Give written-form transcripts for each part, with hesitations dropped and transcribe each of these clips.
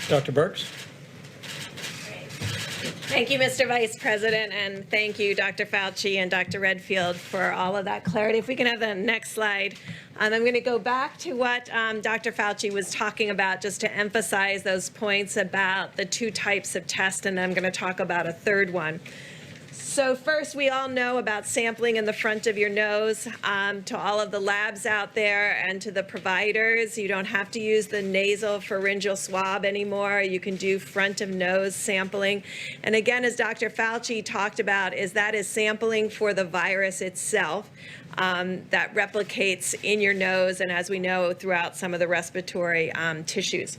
Dr. Birx. Thank you, Mr. Vice President, and thank you, Dr. Fauci and Dr. Redfield, for all of that clarity. If we can have the next slide. I'm going to go back to what Dr. Fauci was talking about, just to emphasize those points about the two types of tests, and then I'm going to talk about a third one. So first, we all know about sampling in the front of your nose. To all of the labs out there and to the providers, you don't have to use the nasal pharyngeal swab anymore. You can do front of nose sampling. And again, as Dr. Fauci talked about, that is sampling for the virus itself that replicates in your nose and, as we know, throughout some of the respiratory tissues.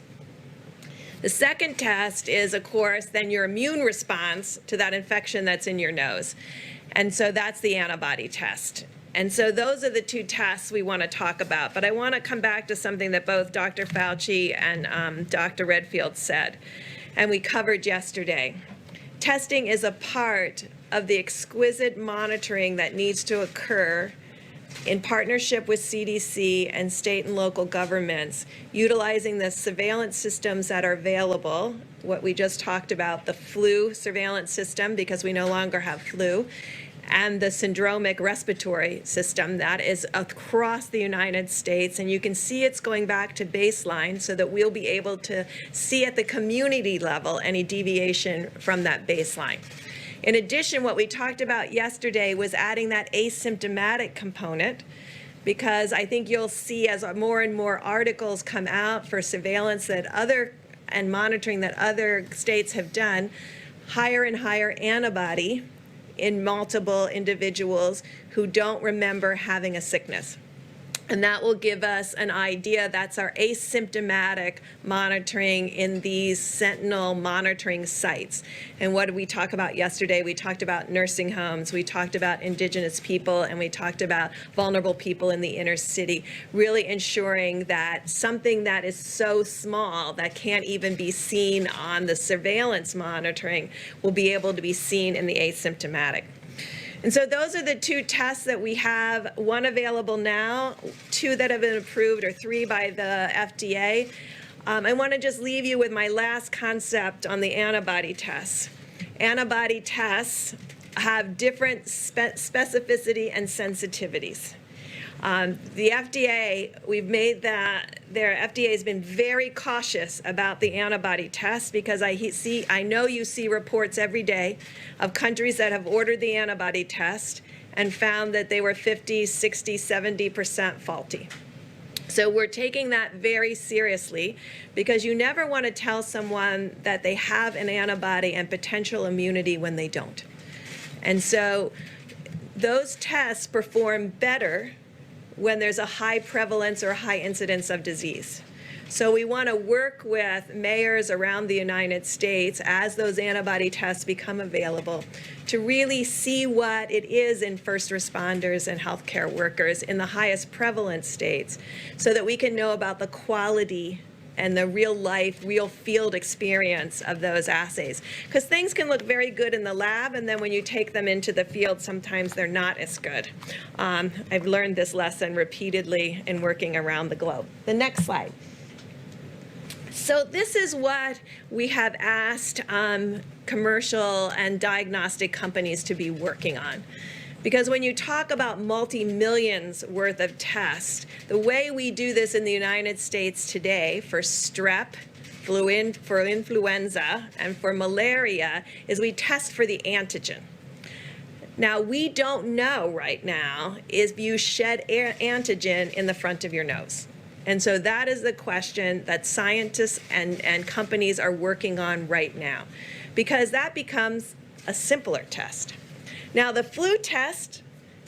The second test is, of course, then your immune response to that infection that's in your nose. And so that's the antibody test. And so those are the two tests we want to talk about. But I want to come back to something that both Dr. Fauci and Dr. Redfield said, and we covered yesterday. Testing is a part of the exquisite monitoring that needs to occur in partnership with CDC and state and local governments, utilizing the surveillance systems that are available, what we just talked about, the flu surveillance system, because we no longer have flu, and the syndromic respiratory system that is across the United States. And you can see it's going back to baseline so that we'll be able to see at the community level any deviation from that baseline. In addition, what we talked about yesterday was adding that asymptomatic component, because I think you'll see as more and more articles come out for surveillance and monitoring that other states have done, higher and higher antibody in multiple individuals who don't remember having a sickness. And that will give us an idea. That's our asymptomatic monitoring in these sentinel monitoring sites. And what did we talk about yesterday? We talked about nursing homes, we talked about indigenous people, and we talked about vulnerable people in the inner city, really ensuring that something that is so small that can't even be seen on the surveillance monitoring will be able to be seen in the asymptomatic. And so those are the two tests that we have, one available now, two that have been approved, or three by the FDA. I want to just leave you with my last concept on the antibody tests. Antibody tests have different specificity and sensitivities. The FDA, FDA has been very cautious about the antibody tests, because I know you see reports every day of countries that have ordered the antibody test and found that they were 50, 60, 70% faulty. So we're taking that very seriously, because you never want to tell someone that they have an antibody and potential immunity when they don't. And so those tests perform better when there's a high prevalence or high incidence of disease. So we want to work with mayors around the United States as those antibody tests become available to really see what it is in first responders and healthcare workers in the highest prevalence states, so that we can know about the quality and the real life, real field experience of those assays. Because things can look very good in the lab, and then when you take them into the field, sometimes they're not as good. I've learned this lesson repeatedly in working around the globe. The next slide. So this is what we have asked commercial and diagnostic companies to be working on. Because when you talk about multi-millions worth of tests, the way we do this in the United States today for strep, for influenza, and for malaria is we test for the antigen. Now, we don't know right now if you shed antigen in the front of your nose. And so that is the question that scientists and companies are working on right now, because that becomes a simpler test. Now, the flu test,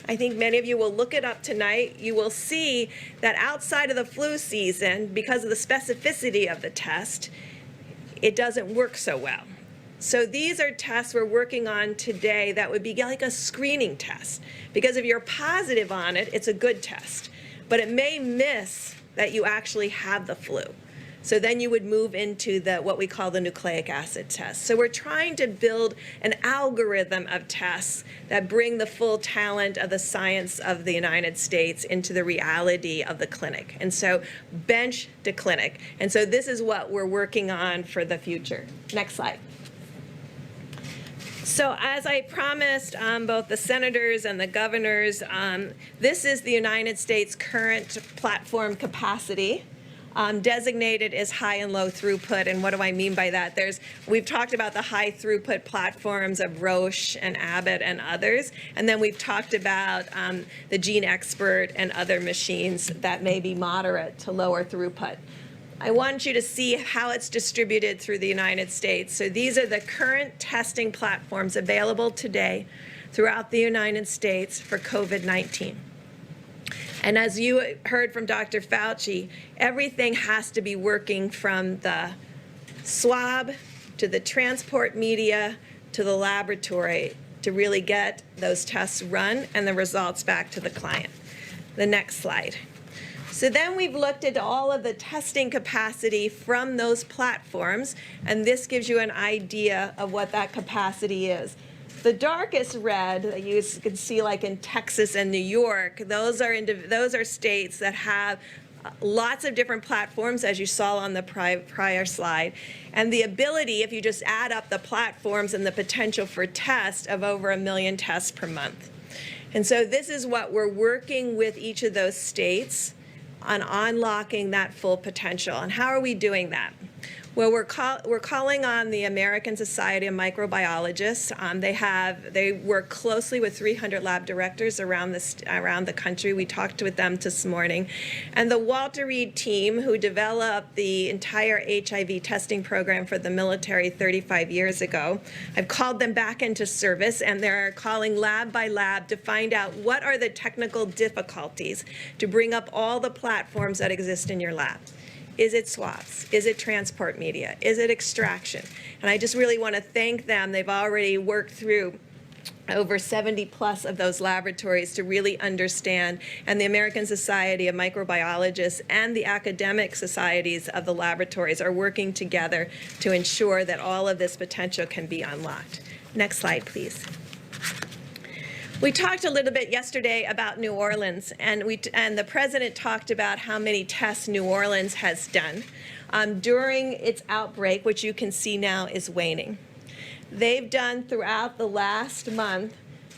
I think many of you will look it up tonight. You will see that outside of the flu season, because of the specificity of the test, it doesn't work so well. So these are tests we're working on today that would be like a screening test, because if you're positive on it, it's a good test, but it may miss that you actually have the flu. So then you would move into what we call the nucleic acid test. So we're trying to build an algorithm of tests that bring the full talent of the science of the United States into the reality of the clinic. And so bench to clinic. And so this is what we're working on for the future. Next slide. So as I promised both the senators and the governors, this is the United States' current platform capacity. Designated as high and low throughput. And what do I mean by that? We've talked about the high throughput platforms of Roche and Abbott and others. And then we've talked about the Gene Expert and other machines that may be moderate to lower throughput. I want you to see how it's distributed through the United States. So these are the current testing platforms available today throughout the United States for COVID-19. And as you heard from Dr. Fauci, everything has to be working from the swab to the transport media to the laboratory to really get those tests run and the results back to the client. The next slide. So then we've looked at all of the testing capacity from those platforms, and this gives you an idea of what that capacity is. The darkest red that you can see, like in Texas and New York, those are states that have lots of different platforms, as you saw on the prior slide, and the ability, if you just add up the platforms and the potential for test, of over 1 million tests per month. And so this is what we're working with each of those states on unlocking that full potential. And how are we doing that? Well, we're calling on the American Society of Microbiologists. They work closely with 300 lab directors around the country. We talked with them this morning. And the Walter Reed team, who developed the entire HIV testing program for the military 35 years ago, I've called them back into service, and they're calling lab by lab to find out what are the technical difficulties to bring up all the platforms that exist in your lab. Is it swabs? Is it transport media? Is it extraction? And I just really want to thank them. They've already worked through over 70 plus of those laboratories to really understand, and the American Society of Microbiologists and the academic societies of the laboratories are working together to ensure that all of this potential can be unlocked. Next slide, please. We talked a little bit yesterday about New Orleans, and the president talked about how many tests New Orleans has done during its outbreak, which you can see now is waning. They've done throughout the last month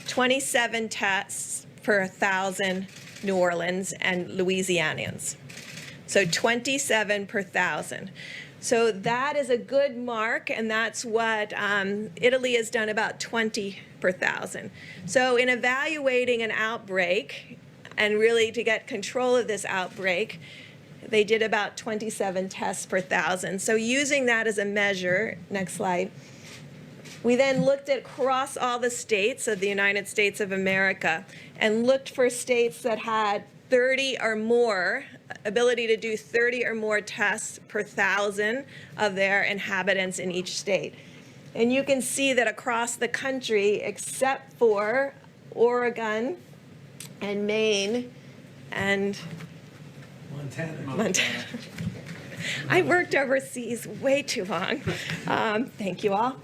27 tests per 1,000 New Orleans and Louisianians. So 27 per 1,000. So that is a good mark, and that's what Italy has done, about 20 per 1,000. So in evaluating an outbreak, and really to get control of this outbreak, they did about 27 tests per 1,000. So using that as a measure, next slide, we then looked at across all the states of the United States of America and looked for states that had 30 or more, ability to do 30 or more tests per 1,000 of their inhabitants in each state. And you can see that across the country, except for Oregon and Maine and Montana. I worked overseas way too long. Thank you all.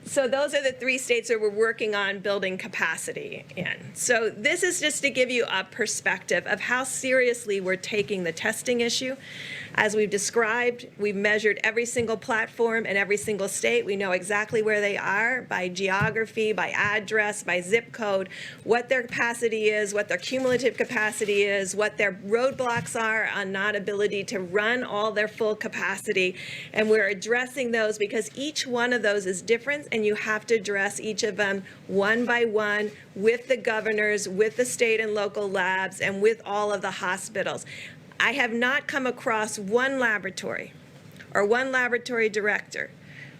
So those are the 3 states that we're working on building capacity in. So this is just to give you a perspective of how seriously we're taking the testing issue. As we've described, we've measured every single platform in every single state. We know exactly where they are by geography, by address, by zip code, what their capacity is, what their cumulative capacity is, what their roadblocks are on not ability to run all their full capacity. And we're addressing those because each one of those is different, and you have to address each of them one by one with the governors, with the state and local labs, and with all of the hospitals. I have not come across one laboratory or one laboratory director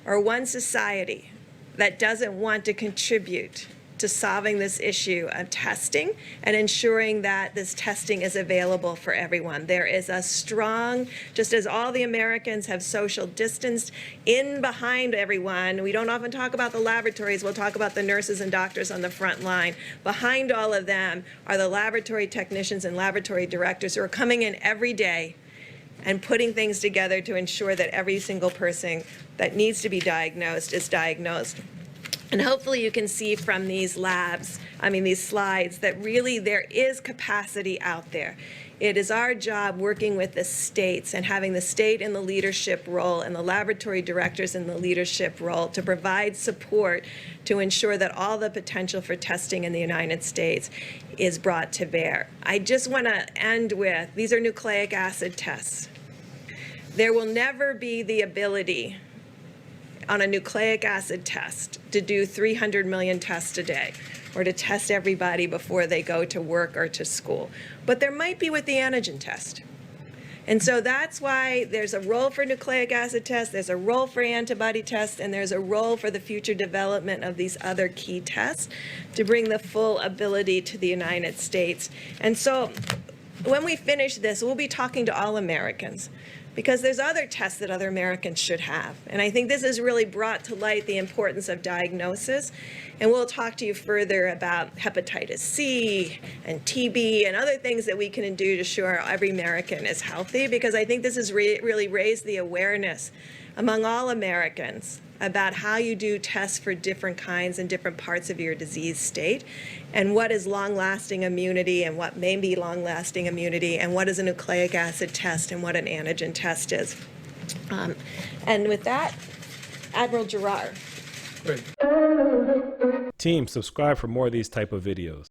or one society that doesn't want to contribute to solving this issue of testing and ensuring that this testing is available for everyone. There is a strong, just as all the Americans have social distanced in behind everyone, we don't often talk about the laboratories, we'll talk about the nurses and doctors on the front line. Behind all of them are the laboratory technicians and laboratory directors who are coming in every day and putting things together to ensure that every single person that needs to be diagnosed is diagnosed. And hopefully you can see from these these slides, that really there is capacity out there. It is our job working with the states and having the state in the leadership role and the laboratory directors in the leadership role to provide support to ensure that all the potential for testing in the United States is brought to bear. I just want to end with, these are nucleic acid tests. There will never be the ability on a nucleic acid test to do 300 million tests a day or to test everybody before they go to work or to school. But there might be with the antigen test. And so that's why there's a role for nucleic acid tests, there's a role for antibody tests, and there's a role for the future development of these other key tests to bring the full ability to the United States. And so when we finish this, we'll be talking to all Americans, because there's other tests that other Americans should have. And I think this has really brought to light the importance of diagnosis. And we'll talk to you further about hepatitis C and TB and other things that we can do to ensure every American is healthy, because I think this has really raised the awareness among all Americans about how you do tests for different kinds and different parts of your disease state, and what is long-lasting immunity and what may be long-lasting immunity, and what is a nucleic acid test and what an antigen test is. And with that, Admiral Gerard. Great. Team, subscribe for more of these type of videos.